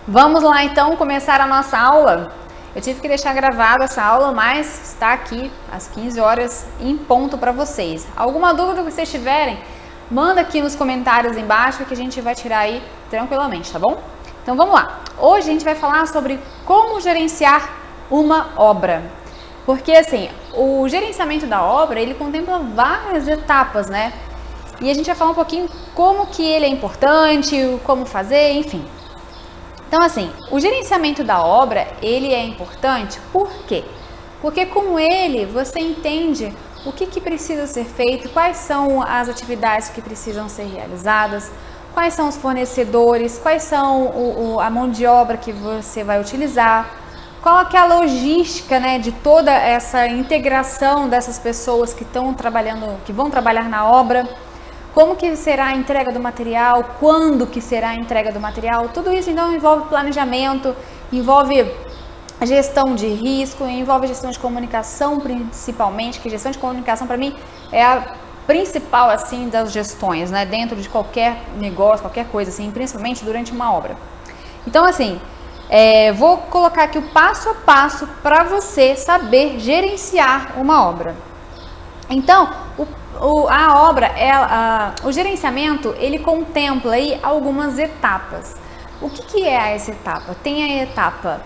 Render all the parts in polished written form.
Vamos lá então começar a nossa aula. Eu tive que deixar gravada essa aula, mas está aqui às 15 horas em ponto para vocês. Alguma dúvida que vocês tiverem, manda aqui nos comentários embaixo que a gente vai tirar aí tranquilamente, tá bom? Então vamos lá. Hoje a gente vai falar sobre como gerenciar uma obra. Porque assim, o gerenciamento da obra, ele contempla várias etapas, né? E a gente vai falar um pouquinho como que ele é importante, como fazer, enfim. Então assim, o gerenciamento da obra, ele é importante, por quê? Porque com ele você entende o que precisa ser feito, quais são as atividades que precisam ser realizadas, quais são os fornecedores, quais são a mão de obra que você vai utilizar, qual que é a logística, né, de toda essa integração dessas pessoas que estão trabalhando, que vão trabalhar na obra. Como que será a entrega do material, quando que será a entrega do material, tudo isso então envolve planejamento, envolve gestão de risco, envolve gestão de comunicação principalmente, que gestão de comunicação para mim é a principal assim das gestões, né, dentro de qualquer negócio, qualquer coisa assim, principalmente durante uma obra. Então assim, vou colocar aqui o passo a passo para você saber gerenciar uma obra. Então, a obra, o gerenciamento, ele contempla aí algumas etapas. O que é essa etapa? Tem a etapa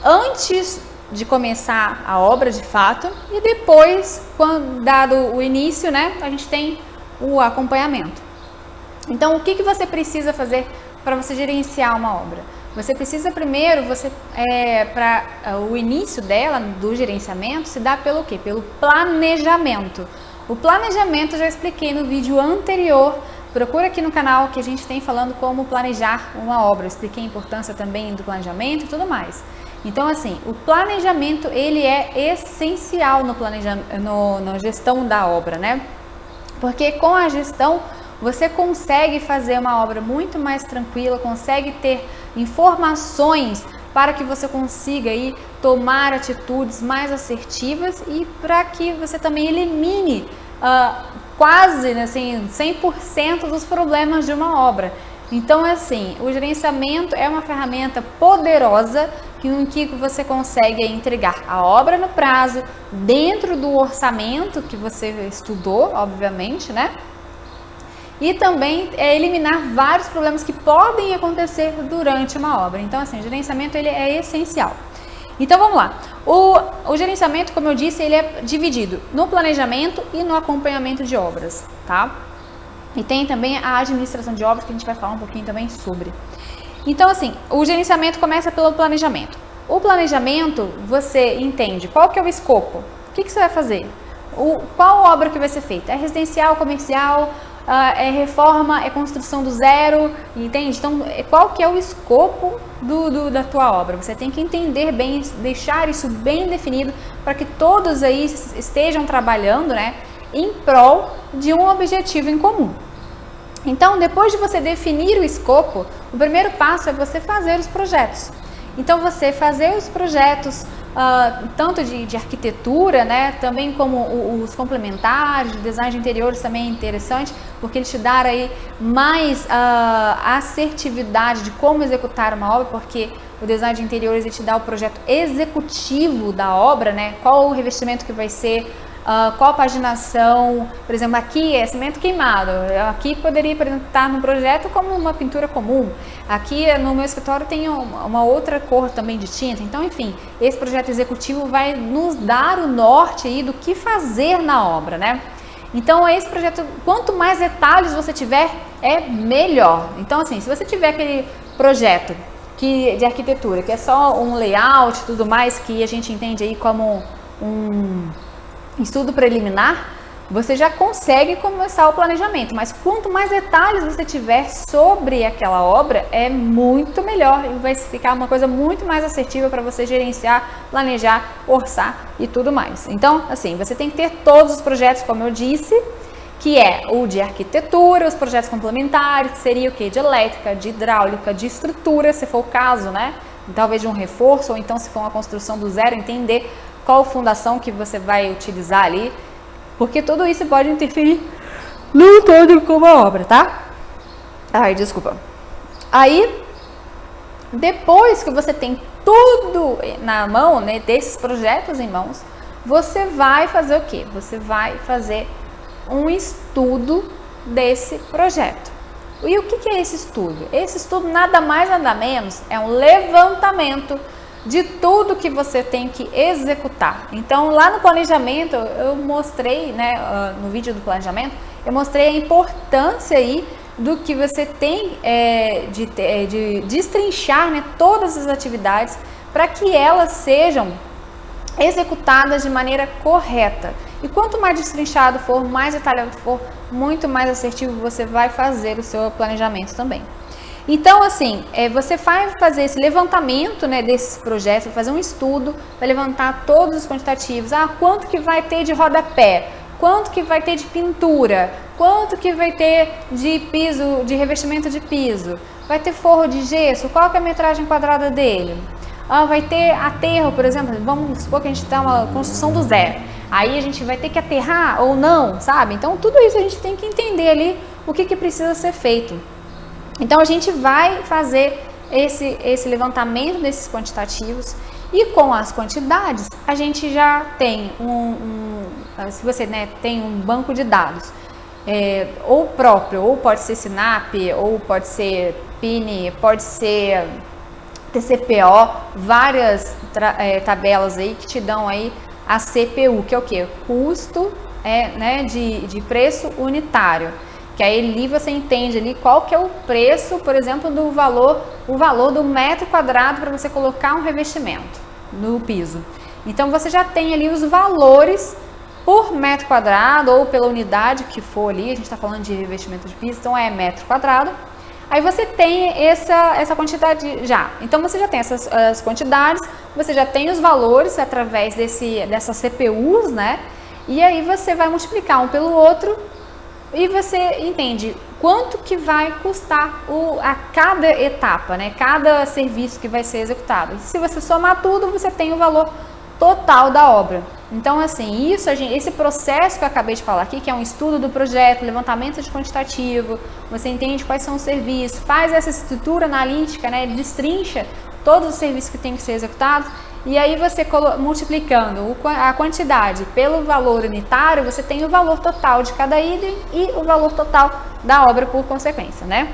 antes de começar a obra de fato e depois, dado o início, né, a gente tem o acompanhamento. Então, o que você precisa fazer para você gerenciar uma obra? Você precisa primeiro, para o início dela, do gerenciamento, se dá pelo quê? Pelo planejamento. O planejamento eu já expliquei no vídeo anterior, procura aqui no canal que a gente tem falando como planejar uma obra. Eu expliquei a importância também do planejamento e tudo mais. Então assim, o planejamento ele é essencial na gestão da obra, né? Porque com a gestão você consegue fazer uma obra muito mais tranquila, consegue ter informações para que você consiga aí tomar atitudes mais assertivas e para que você também elimine quase assim, 100% dos problemas de uma obra. Então assim, o gerenciamento é uma ferramenta poderosa em que você consegue entregar a obra no prazo, dentro do orçamento que você estudou, obviamente, né? E também eliminar vários problemas que podem acontecer durante uma obra. Então, assim, o gerenciamento ele é essencial. Então, vamos lá. O gerenciamento, como eu disse, ele é dividido no planejamento e no acompanhamento de obras, tá? E tem também a administração de obras, que a gente vai falar um pouquinho também sobre. Então, assim, o gerenciamento começa pelo planejamento. O planejamento, você entende qual que é o escopo, o que você vai fazer, qual obra que vai ser feita, é residencial, comercial, é reforma, é construção do zero, entende? Então, qual que é o escopo da tua obra? Você tem que entender bem, deixar isso bem definido para que todos aí estejam trabalhando, né, em prol de um objetivo em comum. Então, depois de você definir o escopo, o primeiro passo é você fazer os projetos. Então, você fazer os projetos, tanto de arquitetura, né, também como os complementares, de design de interiores também é interessante, porque eles te dão aí mais assertividade de como executar uma obra, porque o design de interiores ele te dá o projeto executivo da obra, né, qual o revestimento que vai ser, qual a paginação, por exemplo, aqui é cimento queimado, aqui poderia estar no projeto como uma pintura comum, aqui no meu escritório tem uma outra cor também de tinta, então enfim, esse projeto executivo vai nos dar o norte aí do que fazer na obra, né? Então esse projeto, quanto mais detalhes você tiver, é melhor. Então assim, se você tiver aquele projeto de arquitetura, que é só um layout e tudo mais, que a gente entende aí como um estudo preliminar, você já consegue começar o planejamento, mas quanto mais detalhes você tiver sobre aquela obra, é muito melhor e vai ficar uma coisa muito mais assertiva para você gerenciar, planejar, orçar e tudo mais. Então, assim, você tem que ter todos os projetos, como eu disse, que é o de arquitetura, os projetos complementares, que seria o quê? De elétrica, de hidráulica, de estrutura, se for o caso, né? Talvez de um reforço, ou então se for uma construção do zero, entender qual fundação que você vai utilizar ali, porque tudo isso pode interferir no todo como a obra, tá? Ai, desculpa. Aí, Depois que você tem tudo na mão, né, desses projetos em mãos, você vai fazer o quê? Você vai fazer um estudo desse projeto. E o que é esse estudo? Esse estudo nada mais nada menos é um levantamento de tudo que você tem que executar. Então, lá no planejamento, eu mostrei, né, no vídeo do planejamento, eu mostrei a importância aí do que você tem de destrinchar, né, todas as atividades para que elas sejam executadas de maneira correta. E quanto mais destrinchado for, mais detalhado for, muito mais assertivo você vai fazer o seu planejamento também. Então, assim, você vai fazer esse levantamento, né, desses projetos, vai fazer um estudo, vai levantar todos os quantitativos. Quanto que vai ter de rodapé? Quanto que vai ter de pintura? Quanto que vai ter de piso, de revestimento de piso? Vai ter forro de gesso? Qual que é a metragem quadrada dele? Vai ter aterro, por exemplo, vamos supor que a gente tem uma construção do zero. Aí a gente vai ter que aterrar ou não, sabe? Então, tudo isso a gente tem que entender ali o que precisa ser feito. Então, a gente vai fazer esse levantamento desses quantitativos e com as quantidades, a gente já tem se você, né, tem um banco de dados, ou próprio, ou pode ser Sinap, ou pode ser Pini, pode ser TCPO, várias tabelas aí que te dão aí a CPU, que é o que? Custo né, de preço unitário. Que aí ali você entende ali qual que é o preço, por exemplo, o valor do metro quadrado para você colocar um revestimento no piso. Então você já tem ali os valores por metro quadrado ou pela unidade que for ali, a gente está falando de revestimento de piso, então é metro quadrado. Aí você tem essa quantidade já. Então você já tem as quantidades, você já tem os valores através dessas CPUs, né? E aí você vai multiplicar um pelo outro e você entende quanto que vai custar a cada etapa, né? Cada serviço que vai ser executado. E se você somar tudo, você tem o valor total da obra. Então, assim, esse processo que eu acabei de falar aqui, que é um estudo do projeto, levantamento de quantitativo, você entende quais são os serviços, faz essa estrutura analítica, né? Destrincha todos os serviços que tem que ser executados. E aí você multiplicando a quantidade pelo valor unitário, você tem o valor total de cada item e o valor total da obra por consequência, né?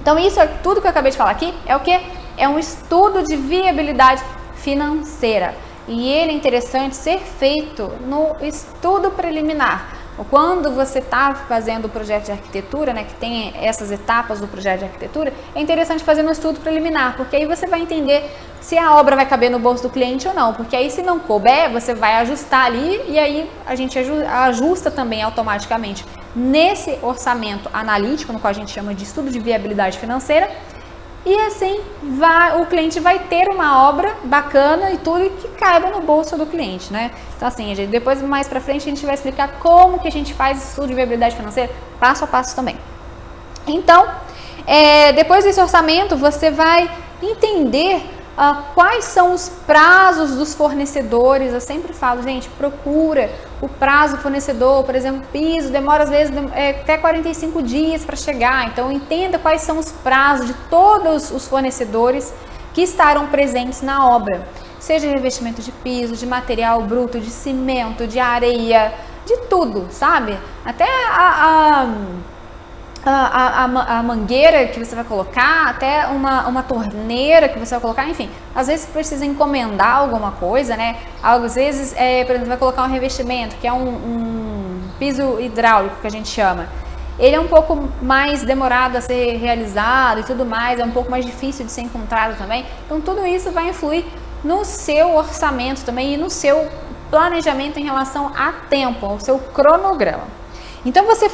Então isso é tudo que eu acabei de falar aqui, é o que? É um estudo de viabilidade financeira. E ele é interessante ser feito no estudo preliminar. Quando você está fazendo o projeto de arquitetura, né, que tem essas etapas do projeto de arquitetura, é interessante fazer no estudo preliminar, porque aí você vai entender se a obra vai caber no bolso do cliente ou não, porque aí se não couber, você vai ajustar ali e aí a gente ajusta também automaticamente nesse orçamento analítico, no qual a gente chama de estudo de viabilidade financeira, e assim o cliente vai ter uma obra bacana e tudo que caiba no bolso do cliente, né? Então assim, depois mais pra frente a gente vai explicar como que a gente faz estudo de viabilidade financeira, passo a passo também. Então, depois desse orçamento, você vai entender quais são os prazos dos fornecedores. Eu sempre falo, gente, procura o prazo do fornecedor, por exemplo, piso, demora às vezes até 45 dias para chegar. Então, entenda quais são os prazos de todos os fornecedores que estarão presentes na obra. Seja revestimento de piso, de material bruto, de cimento, de areia, de tudo, sabe? Até a mangueira que você vai colocar, até uma torneira que você vai colocar, enfim, às vezes precisa encomendar alguma coisa, né? Às vezes, por exemplo, vai colocar um revestimento, que é um piso hidráulico, que a gente chama. Ele é um pouco mais demorado a ser realizado e tudo mais, é um pouco mais difícil de ser encontrado também. Então, tudo isso vai influir no seu orçamento também e no seu planejamento em relação a tempo, ao seu cronograma. Então, você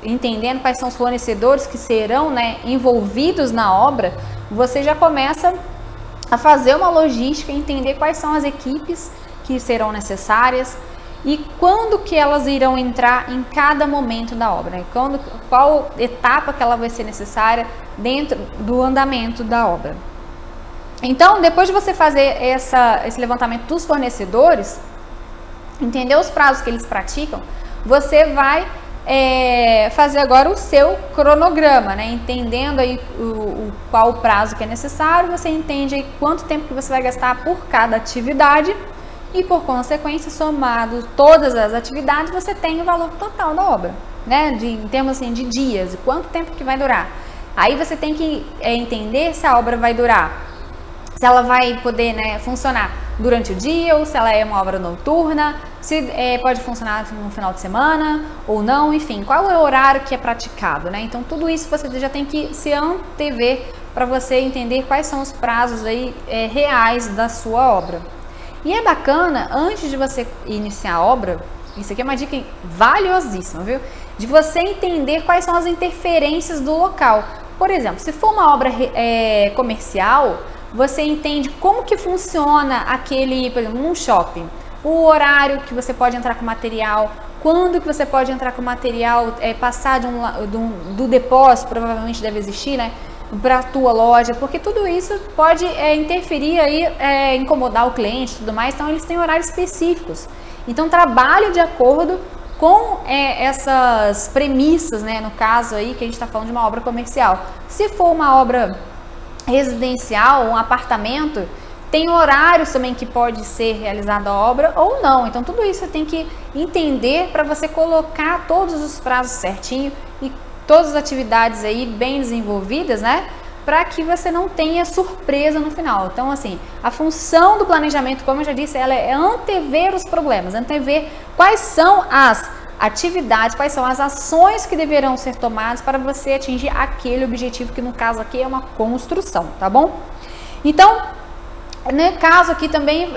entendendo quais são os fornecedores que serão, né, envolvidos na obra, você já começa a fazer uma logística e entender quais são as equipes que serão necessárias e quando que elas irão entrar em cada momento da obra, né? Qual etapa que ela vai ser necessária dentro do andamento da obra. Então, depois de você fazer esse levantamento dos fornecedores, entender os prazos que eles praticam, você vai fazer agora o seu cronograma, né? Entendendo aí qual o prazo que é necessário, você entende aí quanto tempo que você vai gastar por cada atividade e, por consequência, somado todas as atividades, você tem o valor total da obra, né? Em termos assim, de dias, quanto tempo que vai durar. Aí você tem que entender se a obra vai durar, se ela vai poder, né, funcionar durante o dia ou se ela é uma obra noturna, se pode funcionar no final de semana ou não, enfim, qual é o horário que é praticado, né? Então tudo isso você já tem que se antever para você entender quais são os prazos aí reais da sua obra. E é bacana, antes de você iniciar a obra, isso aqui é uma dica valiosíssima, viu? De você entender quais são as interferências do local. Por exemplo, se for uma obra comercial, você entende como que funciona aquele, por exemplo, num shopping, o horário que você pode entrar com material, quando que você pode entrar com material, passar do depósito, provavelmente deve existir, né, para a tua loja, porque tudo isso pode interferir aí, incomodar o cliente e tudo mais, então eles têm horários específicos. Então trabalhe de acordo com essas premissas, né, no caso aí que a gente está falando de uma obra comercial. Se for uma obra residencial, um apartamento, tem horários também que pode ser realizada a obra ou não. Então tudo isso você tem que entender para você colocar todos os prazos certinho e todas as atividades aí bem desenvolvidas, né? Para que você não tenha surpresa no final. Então, assim, a função do planejamento, como eu já disse, ela é antever os problemas, antever quais são as atividades, quais são as ações que deverão ser tomadas para você atingir aquele objetivo, que no caso aqui é uma construção, tá bom? Então, no caso aqui também,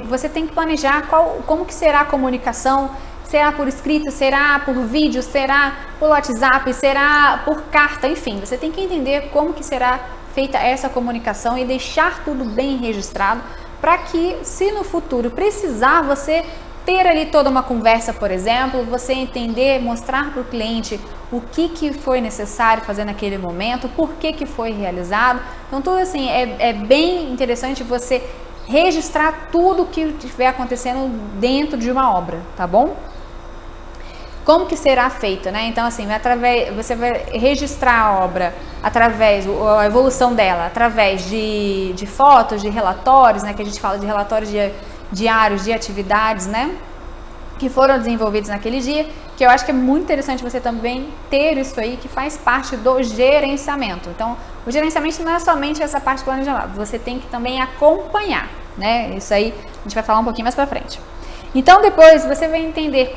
você tem que planejar como que será a comunicação, será por escrito, será por vídeo, será por WhatsApp, será por carta, enfim, você tem que entender como que será feita essa comunicação e deixar tudo bem registrado para que, se no futuro precisar, você ter ali toda uma conversa, por exemplo, você entender, mostrar para o cliente o que foi necessário fazer naquele momento, por que foi realizado. Então, tudo assim, é bem interessante você registrar tudo o que estiver acontecendo dentro de uma obra, tá bom? Como que será feito, né? Então, assim, você vai registrar a obra através, a evolução dela, através de fotos, de relatórios, né? Que a gente fala de relatórios diários de atividades, né? Que foram desenvolvidos naquele dia, que eu acho que é muito interessante você também ter isso aí, que faz parte do gerenciamento. Então, o gerenciamento não é somente essa parte planejada, você tem que também acompanhar, né? Isso aí a gente vai falar um pouquinho mais pra frente. Então, depois você vai entender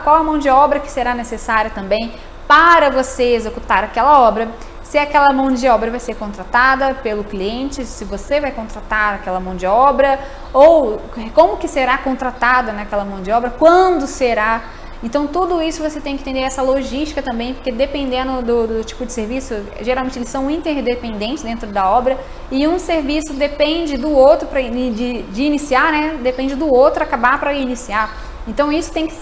qual a mão de obra que será necessária também para você executar aquela obra, se aquela mão de obra vai ser contratada pelo cliente, se você vai contratar aquela mão de obra, ou como que será contratada naquela mão de obra, quando será. Então, tudo isso você tem que entender essa logística também, porque dependendo do tipo de serviço, geralmente eles são interdependentes dentro da obra, e um serviço depende do outro de iniciar, né? Depende do outro acabar para iniciar. Então, isso tem que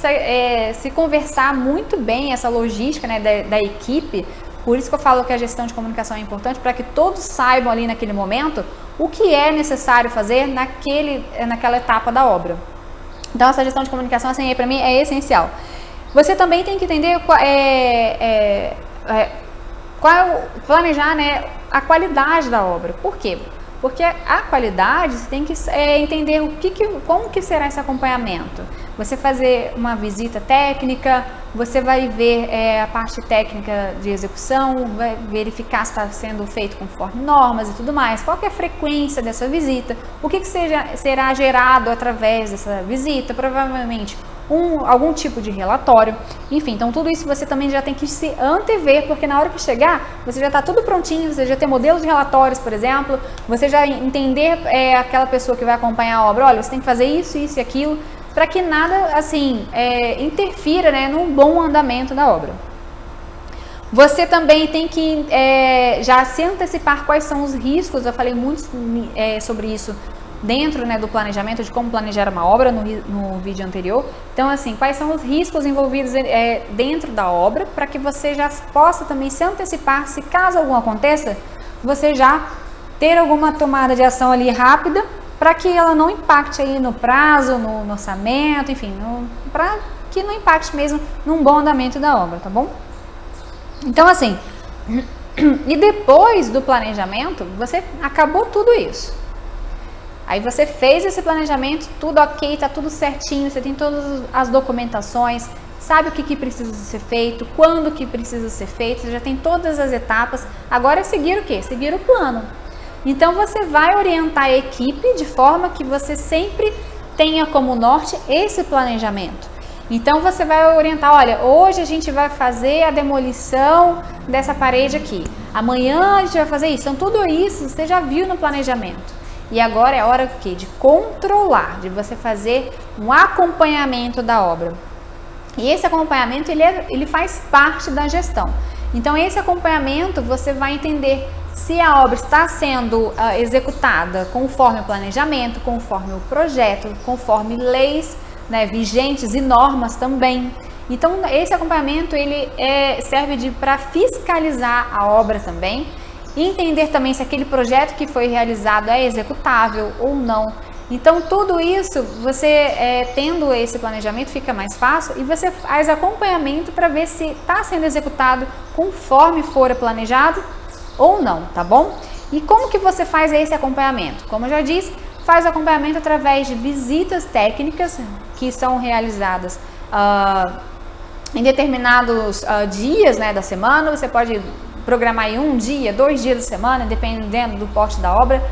se conversar muito bem, essa logística, né, da equipe. Por isso que eu falo que a gestão de comunicação é importante, para que todos saibam ali naquele momento o que é necessário fazer naquela etapa da obra. Então, essa gestão de comunicação, assim, para mim, é essencial. Você também tem que entender planejar, né, a qualidade da obra. Por quê? Porque a qualidade, você tem que entender como que será esse acompanhamento. Você fazer uma visita técnica, você vai ver a parte técnica de execução, vai verificar se está sendo feito conforme normas e tudo mais. Qual que é a frequência dessa visita? O que será gerado através dessa visita? Provavelmente algum tipo de relatório. Enfim, então tudo isso você também já tem que se antever, porque na hora que chegar, você já está tudo prontinho, você já tem modelos de relatórios, por exemplo, você já entender aquela pessoa que vai acompanhar a obra, olha, você tem que fazer isso, isso e aquilo, para que nada, assim, interfira, né, no bom andamento da obra. Você também tem que já se antecipar quais são os riscos, eu falei muito sobre isso dentro, né, do planejamento, de como planejar uma obra no vídeo anterior. Então, assim, quais são os riscos envolvidos dentro da obra, para que você já possa também se antecipar, se caso algum aconteça, você já ter alguma tomada de ação ali rápida, para que ela não impacte aí no prazo, no orçamento, enfim, para que não impacte mesmo num bom andamento da obra, tá bom? Então assim, e depois do planejamento, você acabou tudo isso. Aí você fez esse planejamento, tudo ok, tá tudo certinho, você tem todas as documentações, sabe o que precisa ser feito, quando que precisa ser feito, você já tem todas as etapas. Agora é seguir o quê? Seguir o plano. Então você vai orientar a equipe de forma que você sempre tenha como norte esse planejamento. Então você vai orientar, olha, hoje a gente vai fazer a demolição dessa parede aqui, amanhã a gente vai fazer isso. Então tudo isso você já viu no planejamento. E agora é hora de controlar, de você fazer um acompanhamento da obra. E esse acompanhamento ele faz parte da gestão. Então esse acompanhamento você vai entender se a obra está sendo executada conforme o planejamento, conforme o projeto, conforme leis, né, vigentes e normas também. Então esse acompanhamento ele serve para fiscalizar a obra também, e entender também se aquele projeto que foi realizado é executável ou não. Então tudo isso, você tendo esse planejamento fica mais fácil e você faz acompanhamento para ver se está sendo executado conforme for planejado ou não, tá bom? E como que você faz esse acompanhamento? Como eu já disse, faz acompanhamento através de visitas técnicas que são realizadas em determinados dias, né, da semana. Você pode programar aí 1 dia, 2 dias da semana, dependendo do porte da obra,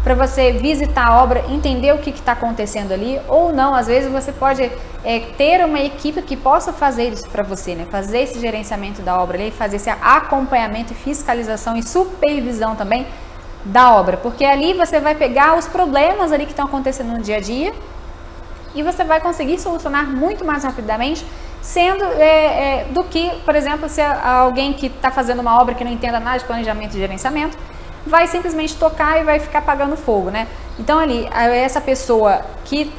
para você visitar a obra, entender o que está acontecendo ali, ou não. Às vezes você pode ter uma equipe que possa fazer isso para você, né? Fazer esse gerenciamento da obra ali, fazer esse acompanhamento, fiscalização e supervisão também da obra, porque ali você vai pegar os problemas ali que estão acontecendo no dia a dia e você vai conseguir solucionar muito mais rapidamente, sendo do que, por exemplo, se alguém que está fazendo uma obra que não entenda nada de planejamento e gerenciamento, vai simplesmente tocar e vai ficar apagando fogo, né? Então ali, essa pessoa que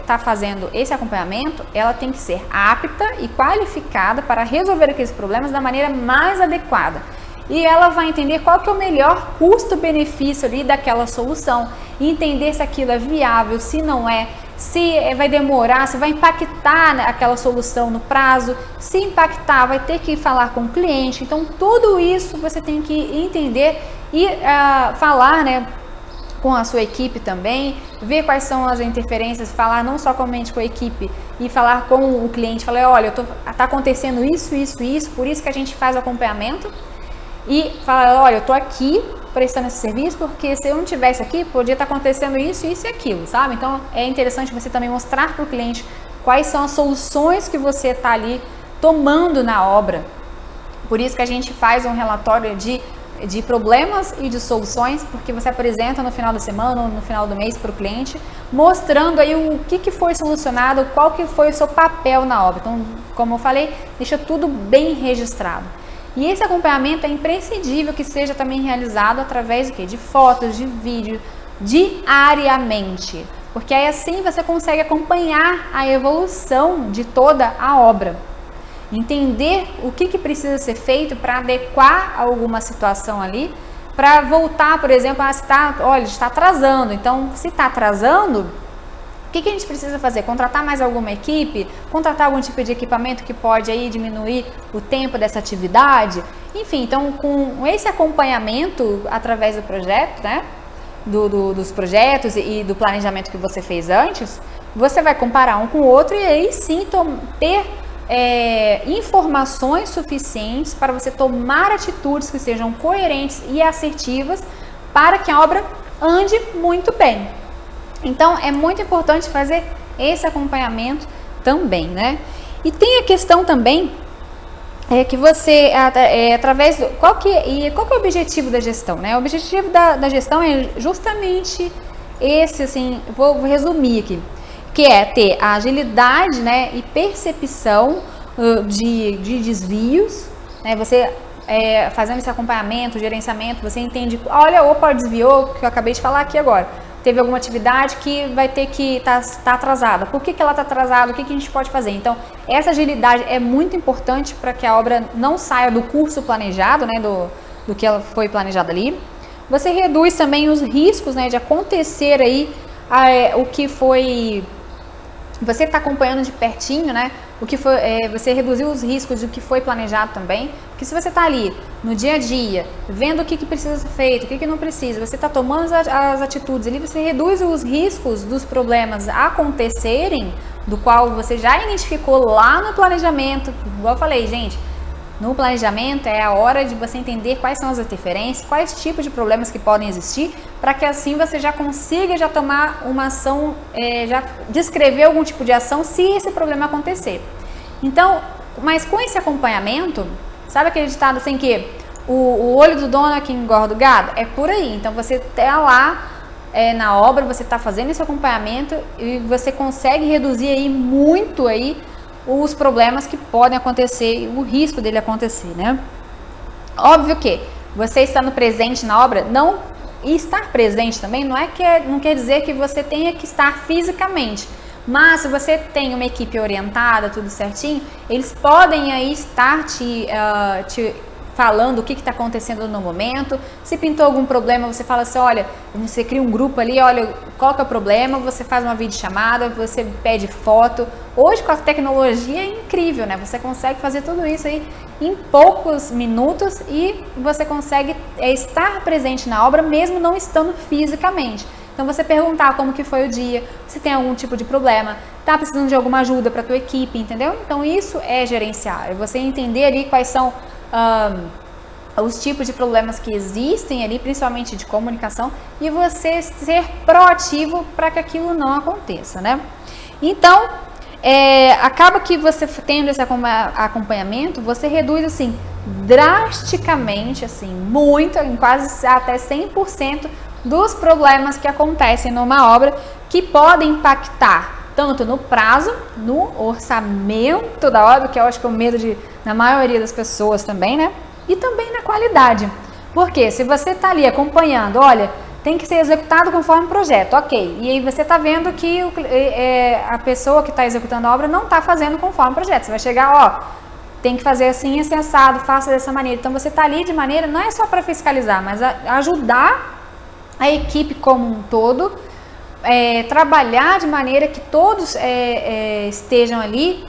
está fazendo esse acompanhamento, ela tem que ser apta e qualificada para resolver aqueles problemas da maneira mais adequada. E ela vai entender qual que é o melhor custo-benefício ali daquela solução, e entender se aquilo é viável, se não é, se vai demorar, se vai impactar, né, aquela solução no prazo. Se impactar, vai ter que falar com o cliente. Então tudo isso você tem que entender e falar, né, com a sua equipe também, ver quais são as interferências, falar não somente com a equipe e falar com o cliente, falar, olha, tá acontecendo isso, por isso que a gente faz o acompanhamento. E falar, olha, eu tô aqui prestando esse serviço porque se eu não tivesse aqui, podia estar acontecendo isso e aquilo, sabe? Então é interessante você também mostrar para o cliente quais são as soluções que você está ali tomando na obra. Por isso que a gente faz um relatório de problemas e de soluções, porque você apresenta no final da semana ou no final do mês para o cliente, mostrando aí o que foi solucionado, qual que foi o seu papel na obra. Então, como eu falei, deixa tudo bem registrado. E esse acompanhamento é imprescindível que seja também realizado através de fotos, de vídeo, diariamente, porque aí assim você consegue acompanhar a evolução de toda a obra, entender o que precisa ser feito para adequar alguma situação ali, para voltar, por exemplo, olha, está atrasando. Então, se está atrasando, o que a gente precisa fazer? Contratar mais alguma equipe? Contratar algum tipo de equipamento que pode aí diminuir o tempo dessa atividade? Enfim, então com esse acompanhamento através do projeto, né? Dos projetos e do planejamento que você fez antes, você vai comparar um com o outro e aí sim ter informações suficientes para você tomar atitudes que sejam coerentes e assertivas para que a obra ande muito bem. Então é muito importante fazer esse acompanhamento também, né? E tem a questão também que você, através do... Qual que é o objetivo da gestão, né? O objetivo da gestão é justamente esse, assim, vou resumir aqui, que é ter a agilidade, né, e percepção de desvios, né? Você fazendo esse acompanhamento, gerenciamento, você entende, olha, opa, desviou, que eu acabei de falar aqui agora. Teve alguma atividade que vai ter que estar atrasada. Por que ela está atrasada? O que a gente pode fazer? Então, essa agilidade é muito importante para que a obra não saia do curso planejado, né, do que ela foi planejada ali. Você reduz também os riscos, né, de acontecer aí o que foi... Você está acompanhando de pertinho, né, o que foi, você reduziu os riscos do que foi planejado também, porque se você está ali no dia a dia, vendo o que precisa ser feito, o que não precisa, você está tomando as atitudes ali, você reduz os riscos dos problemas acontecerem, do qual você já identificou lá no planejamento. Igual eu falei, gente, no planejamento é a hora de você entender quais são as interferências, quais tipos de problemas que podem existir, para que assim você já consiga já tomar uma ação, já descrever algum tipo de ação se esse problema acontecer. Então, mas com esse acompanhamento, sabe aquele ditado assim que o olho do dono é que engorda o gado? É por aí. Então você está lá na obra, você está fazendo esse acompanhamento e você consegue reduzir aí muito aí os problemas que podem acontecer, o risco dele acontecer, né? Óbvio que você estando presente na obra, e estar presente também não quer dizer que você tenha que estar fisicamente, mas se você tem uma equipe orientada, tudo certinho, eles podem aí estar te falando o que está acontecendo no momento. Se pintou algum problema, você fala assim, olha, você cria um grupo ali, olha, qual que é o problema, você faz uma videochamada, você pede foto. Hoje com a tecnologia é incrível, né? Você consegue fazer tudo isso aí em poucos minutos e você consegue estar presente na obra mesmo não estando fisicamente. Então você perguntar como que foi o dia, se tem algum tipo de problema, tá precisando de alguma ajuda para a tua equipe, entendeu? Então isso é gerenciar, é você entender ali quais são os tipos de problemas que existem ali, principalmente de comunicação, e você ser proativo para que aquilo não aconteça, né? Então, acaba que você tendo esse acompanhamento, você reduz assim drasticamente, assim, muito, em quase até 100% dos problemas que acontecem numa obra, que podem impactar tanto no prazo, no orçamento da obra, que eu acho que é o medo na maioria das pessoas também, né? E também na qualidade. Porque se você está ali acompanhando, olha, tem que ser executado conforme o projeto, ok. E aí você está vendo que a pessoa que está executando a obra não está fazendo conforme o projeto. Você vai chegar, ó, tem que fazer assim, assim, assado, faça dessa maneira. Então você está ali de maneira, não é só para fiscalizar, mas ajudar a equipe como um todo, trabalhar de maneira que todos estejam ali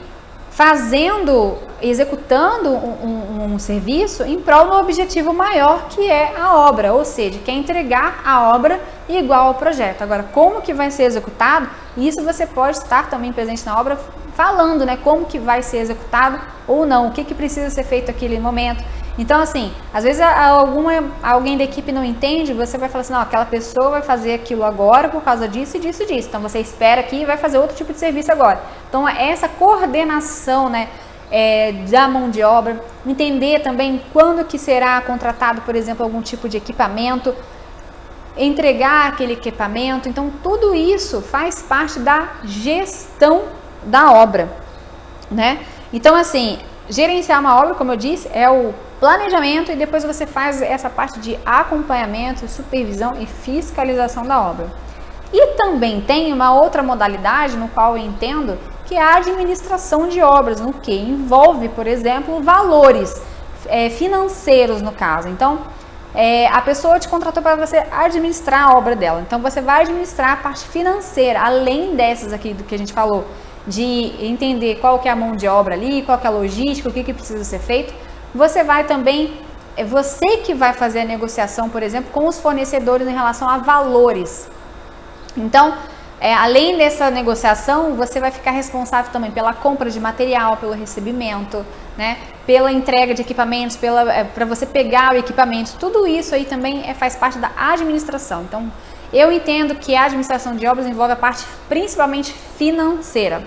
executando um serviço em prol do objetivo maior, que é a obra, ou seja, que é entregar a obra igual ao projeto. Agora, como que vai ser executado, isso você pode estar também presente na obra falando, né, como que vai ser executado ou não, o que precisa ser feito naquele momento. Então, assim, às vezes alguém da equipe não entende, você vai falar assim, não, aquela pessoa vai fazer aquilo agora por causa disso e disso e disso. Então, você espera aqui e vai fazer outro tipo de serviço agora. Então, essa coordenação, né, da mão de obra, entender também quando que será contratado, por exemplo, algum tipo de equipamento, entregar aquele equipamento. Então, tudo isso faz parte da gestão da obra, né? Então, assim, gerenciar uma obra, como eu disse, é o planejamento, e depois você faz essa parte de acompanhamento, supervisão e fiscalização da obra. E também tem uma outra modalidade no qual eu entendo que é a administração de obras, no que envolve, por exemplo, valores financeiros no caso. Então, a pessoa te contratou para você administrar a obra dela. Então, você vai administrar a parte financeira, além dessas aqui do que a gente falou, de entender qual que é a mão de obra ali, qual que é a logística, o que precisa ser feito. Você vai também, você que vai fazer a negociação, por exemplo, com os fornecedores em relação a valores. Então, além dessa negociação, você vai ficar responsável também pela compra de material, pelo recebimento, né, pela entrega de equipamentos, para você pegar o equipamento. Tudo isso aí também faz parte da administração. Então, eu entendo que a administração de obras envolve a parte principalmente financeira.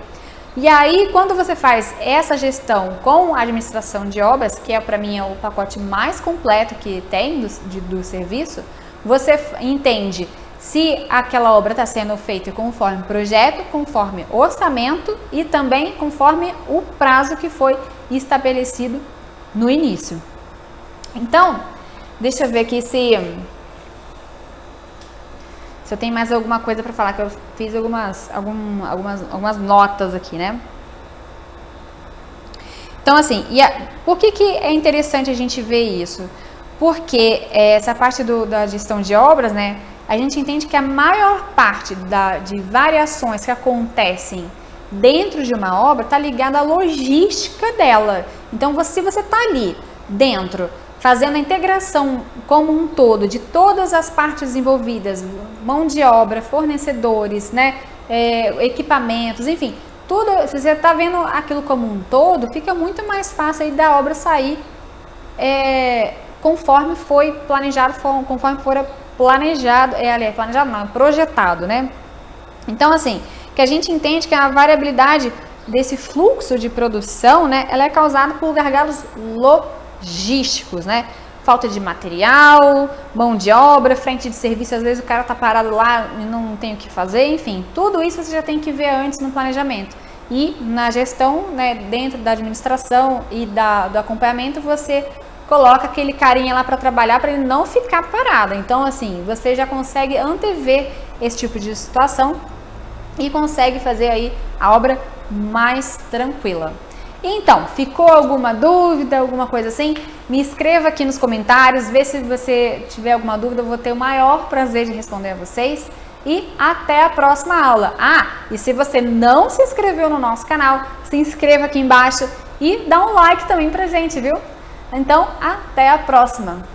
E aí, quando você faz essa gestão com a administração de obras, que para mim é o pacote mais completo que tem do serviço, você entende se aquela obra está sendo feita conforme projeto, conforme orçamento e também conforme o prazo que foi estabelecido no início. Então, deixa eu ver aqui se eu tenho mais alguma coisa para falar, que eu fiz algumas notas aqui, né? Então, assim, por que é interessante a gente ver isso? Porque essa parte da gestão de obras, né, a gente entende que a maior parte de variações que acontecem dentro de uma obra está ligado à logística dela. Então, se você está ali dentro, fazendo a integração como um todo de todas as partes envolvidas, mão de obra, fornecedores, né, equipamentos, enfim, tudo, se você está vendo aquilo como um todo, fica muito mais fácil aí da obra sair conforme foi planejado, conforme for planejado, planejado não, projetado, né? Então, assim, que a gente entende que a variabilidade desse fluxo de produção, né, ela é causada por gargalos logísticos, né? Falta de material, mão de obra, frente de serviço, às vezes o cara tá parado lá e não tem o que fazer, enfim, tudo isso você já tem que ver antes no planejamento. E na gestão, né, dentro da administração e do acompanhamento, você coloca aquele carinha lá para trabalhar para ele não ficar parado. Então, assim, você já consegue antever esse tipo de situação e consegue fazer aí a obra mais tranquila. Então, ficou alguma dúvida, alguma coisa assim? Me escreva aqui nos comentários, vê se você tiver alguma dúvida, eu vou ter o maior prazer de responder a vocês. E até a próxima aula. E se você não se inscreveu no nosso canal, se inscreva aqui embaixo e dá um like também pra gente, viu? Então, até a próxima!